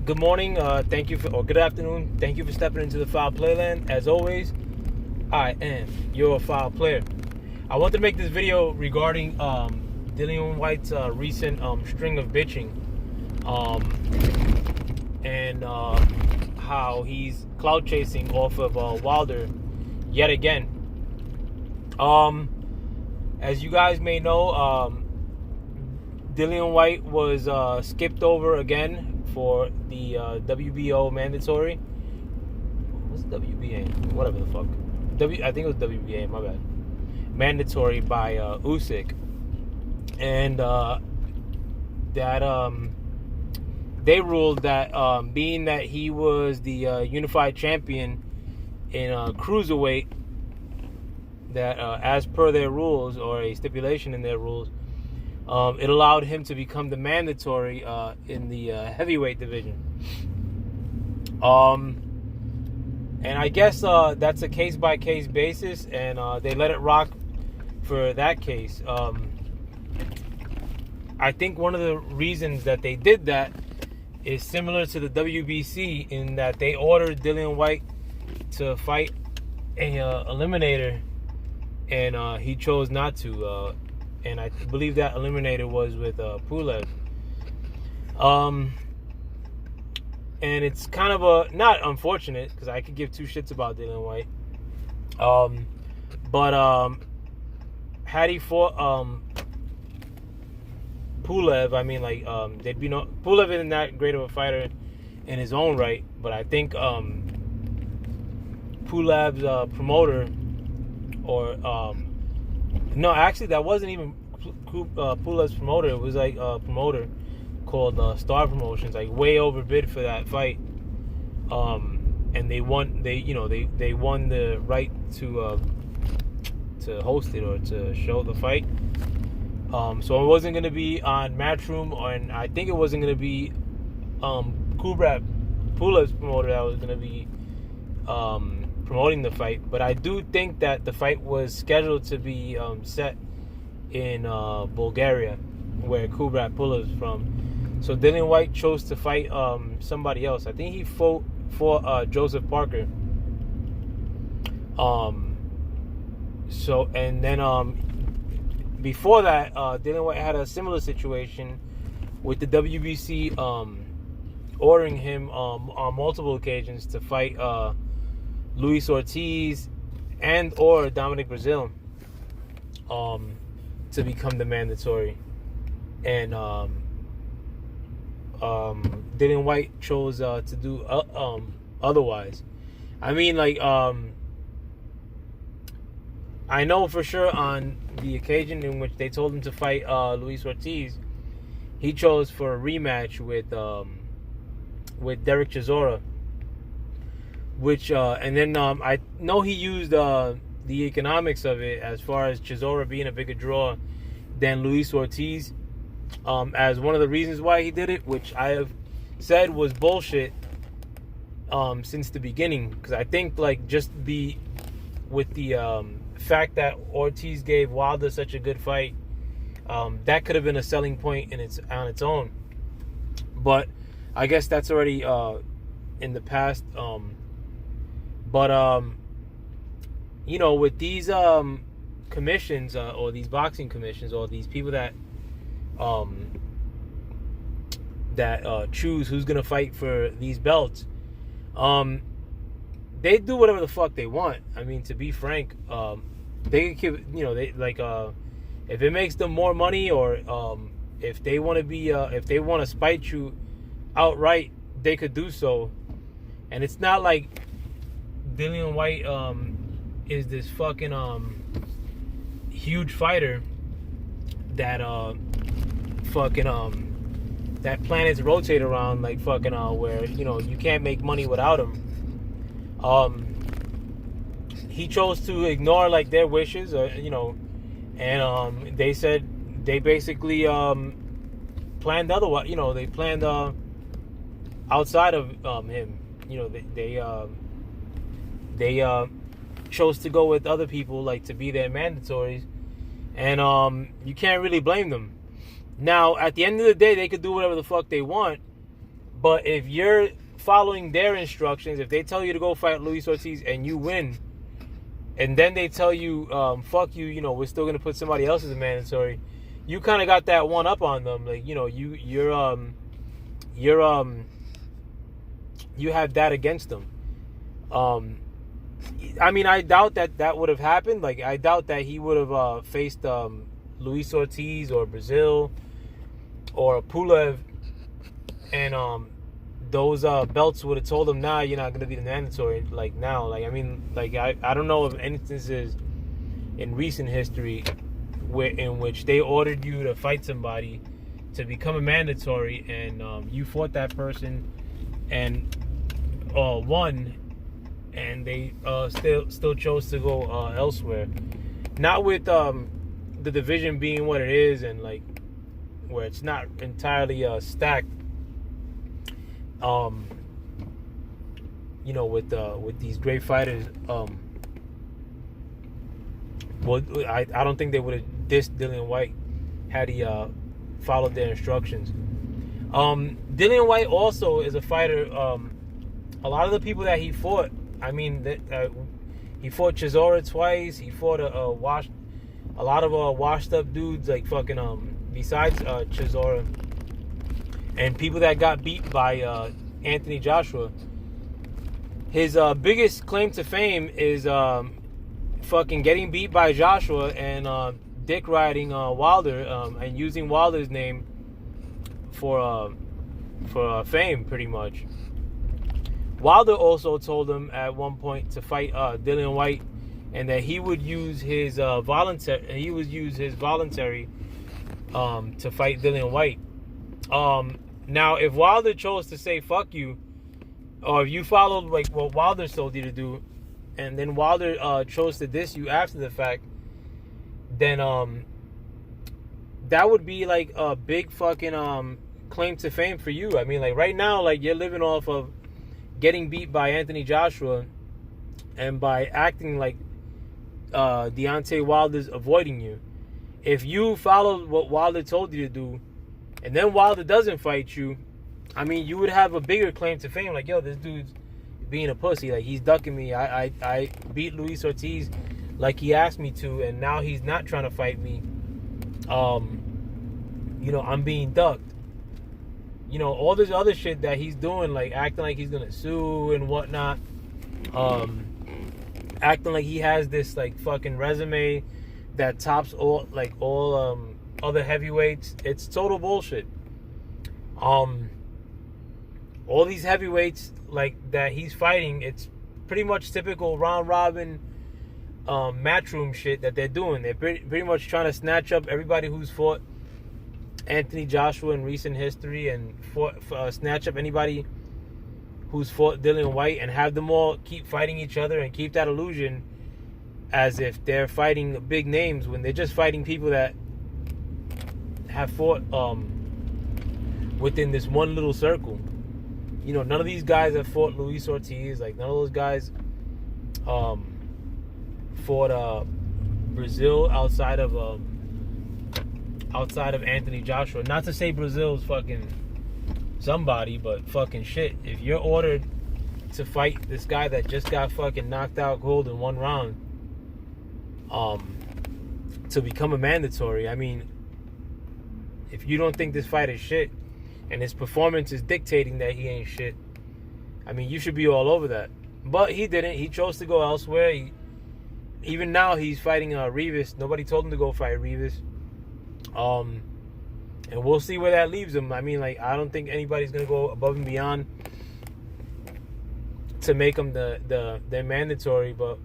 Good morning, or good afternoon. Thank you for stepping into the Foul Playland. As always, I am your Foul Player. I want to make this video regarding Dillian Whyte's recent string of bitching, and how he's clout chasing off of Wilder yet again. As you guys may know, Dillian Whyte was skipped over again for the WBO mandatory. What's WBA? Whatever the fuck. I think it was WBA, my bad. Mandatory by Usyk. And they ruled that being that he was the unified champion in cruiserweight, that as per their rules, or a stipulation in their rules, it allowed him to become the mandatory in the heavyweight division. And I guess that's a case-by-case basis, and they let it rock for that case. I think one of the reasons that they did that is similar to the WBC, in that they ordered Dillian Whyte to fight a eliminator, and he chose not to. And I believe that eliminator was with Pulev. And it's kind of not unfortunate, because I could give two shits about Dillian Whyte. But had he fought Pulev, I mean, like, they'd be no. Pulev isn't that great of a fighter in his own right, but I think Pulev's promoter, or no, actually, that wasn't even Pulev's promoter. It was like a promoter called Star Promotions, like way overbid for that fight. And they won. They won the right to host it, or to show the fight. So it wasn't going to be on Matchroom, and I think it wasn't going to be Pulev's promoter that was going to be promoting the fight. But I do think that the fight was scheduled to be set in Bulgaria, where Kubrat Pulev's from. So Dillian Whyte chose to fight somebody else. I think he fought Joseph Parker. And then before that, Dillian Whyte had a similar situation with the WBC ordering him on multiple occasions to fight Luis Ortiz and or Dominic Brazil to become the mandatory. And Dillian Whyte chose to do otherwise. I mean, like, I know for sure on the occasion in which they told him to fight Luis Ortiz, he chose for a rematch with Derek Chisora, which and then I know he used the economics of it, as far as Chisora being a bigger draw than Luis Ortiz, as one of the reasons why he did it, which I have said was bullshit since the beginning, because I think, like, just with the fact that Ortiz gave Wilder such a good fight, that could have been a selling point on its own. But I guess that's already in the past. But with these commissions, or these boxing commissions, or these people that choose who's gonna fight for these belts, they do whatever the fuck they want. I mean, to be frank, they could, they like, if it makes them more money, or if they want to be, if they want to spite you outright, they could do so. And it's not like Dillian Whyte is this fucking huge fighter that that planets rotate around, like fucking where you can't make money without him. He chose to ignore, like, their wishes, and they said they basically planned otherwise. They planned outside of him. They chose to go with other people, like, to be their mandatories, and you can't really blame them. Now, at the end of the day, they could do whatever the fuck they want, But if you're following their instructions, if they tell you to go fight Luis Ortiz and you win, and then they tell you, fuck you, you know, we're still gonna put somebody else as a mandatory, you kind of got that one up on them. Like, you know, you have that against them. I mean, I doubt that would have happened. Like, I doubt that he would have faced Luis Ortiz or Brazil or Pulev, and those belts would have told him, nah, you're not going to be the mandatory, like, now. Like, I mean, like, I don't know of instances in recent history in which they ordered you to fight somebody to become a mandatory, and you fought that person and won, and they still chose to go elsewhere. Not with the division being what it is, and like where it's not entirely stacked. You know, with these great fighters. Well, I don't think they would have dissed Dillian Whyte had he followed their instructions. Dillian Whyte also is a fighter. A lot of the people that he fought, I mean, he fought Chisora twice. He fought a lot of washed up dudes, like fucking besides Chisora, and people that got beat by Anthony Joshua. His biggest claim to fame is fucking getting beat by Joshua and dick riding Wilder, and using Wilder's name for fame, pretty much. Wilder also told him at one point to fight Dillian Whyte, and that he would use his voluntary to fight Dillian Whyte. Now, if Wilder chose to say "fuck you," or if you followed like what Wilder told you to do, and then Wilder chose to diss you after the fact, then that would be like a big fucking claim to fame for you. I mean, like right now, like you're living off of getting beat by Anthony Joshua, and by acting like Deontay Wilder's avoiding you. If you followed what Wilder told you to do, and then Wilder doesn't fight you, I mean, you would have a bigger claim to fame. Like, yo, this dude's being a pussy. Like, he's ducking me. I beat Luis Ortiz like he asked me to, and now he's not trying to fight me. You know, I'm being ducked. You know, all this other shit that he's doing, like acting like he's gonna sue and whatnot, acting like he has this like fucking resume that tops all other heavyweights. It's total bullshit. All these heavyweights like that he's fighting, it's pretty much typical round robin matchroom shit that they're doing. They're pretty much trying to snatch up everybody who's fought Anthony Joshua in recent history, and snatch up anybody who's fought Dillian Whyte, and have them all keep fighting each other and keep that illusion as if they're fighting big names, when they're just fighting people that have fought within this one little circle. You know, none of these guys have fought Luis Ortiz. Like, none of those guys fought Brazil outside of Anthony Joshua. Not to say Brazil's fucking somebody, but fucking shit. If you're ordered to fight this guy that just got fucking knocked out cold in one round, to become a mandatory, I mean, if you don't think this fight is shit, and his performance is dictating that he ain't shit, I mean, you should be all over that. But he didn't. He chose to go elsewhere. Even now, he's fighting Rivas. Nobody told him to go fight Rivas. And we'll see where that leaves him. I mean, like, I don't think anybody's gonna go above and beyond to make him their mandatory, but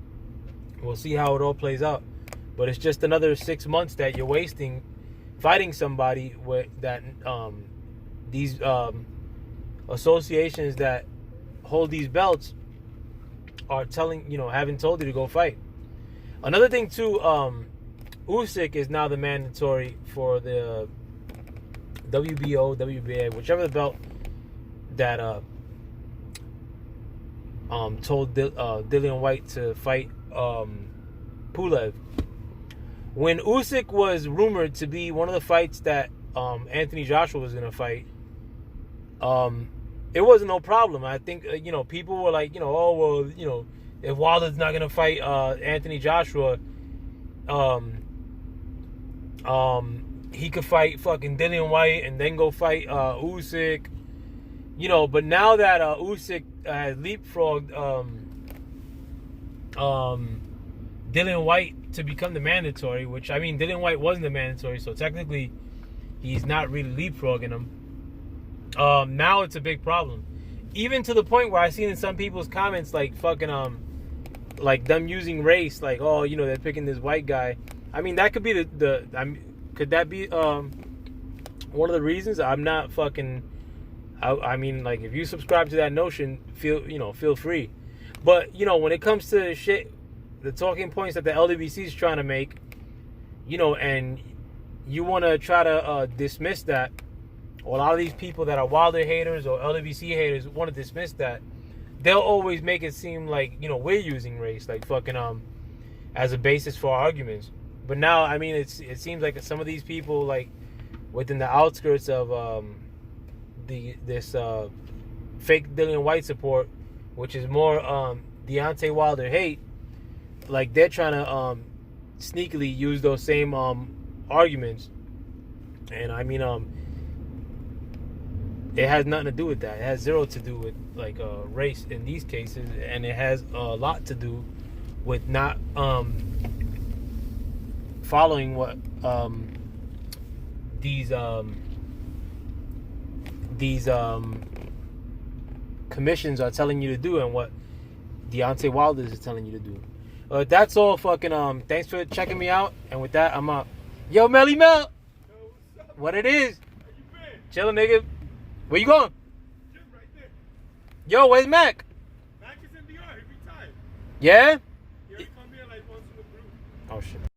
we'll see how it all plays out. But it's just another 6 months that you're wasting fighting somebody with that these associations that hold these belts are haven't told you to go fight. Another thing too, Usyk is now the mandatory for the WBO, WBA, whichever the belt that told Dillian Whyte to fight Pulev. When Usyk was rumored to be one of the fights that Anthony Joshua was going to fight, it wasn't no problem. I think people were like, oh well, if Wilder's not gonna fight Anthony Joshua, he could fight fucking Dillian Whyte and then go fight Usyk. But now that Usyk has leapfrogged Dillian Whyte to become the mandatory, which I mean Dillian Whyte wasn't the mandatory, so technically he's not really leapfrogging him. Now it's a big problem, even to the point where I seen in some people's comments like fucking like them using race, like they're picking this white guy. I mean that could be could that be one of the reasons? I'm not fucking. I mean, like, if you subscribe to that notion, feel free. But when it comes to shit, the talking points that the LWC is trying to make, and you want to try to dismiss that, or a lot of these people that are Wilder haters or LWC haters want to dismiss that, they'll always make it seem like we're using race, like fucking as a basis for our arguments. But now, I mean, it seems like some of these people, like within the outskirts of this fake Dillian Whyte support, which is more Deontay Wilder hate, like they're trying to sneakily use those same arguments. And I mean, it has nothing to do with that. It has zero to do with like race in these cases, and it has a lot to do with not following what these commissions are telling you to do, and what Deontay Wilder is telling you to do. That's all. Fucking thanks for checking me out, and with that, I'm out. Yo, Melly Mel, what it is? Chillin', nigga. Where you going? Gym right there. Yo, where's Mac? Mac is in the yard. He retired. Yeah. He already come here like once in a blue. Oh shit.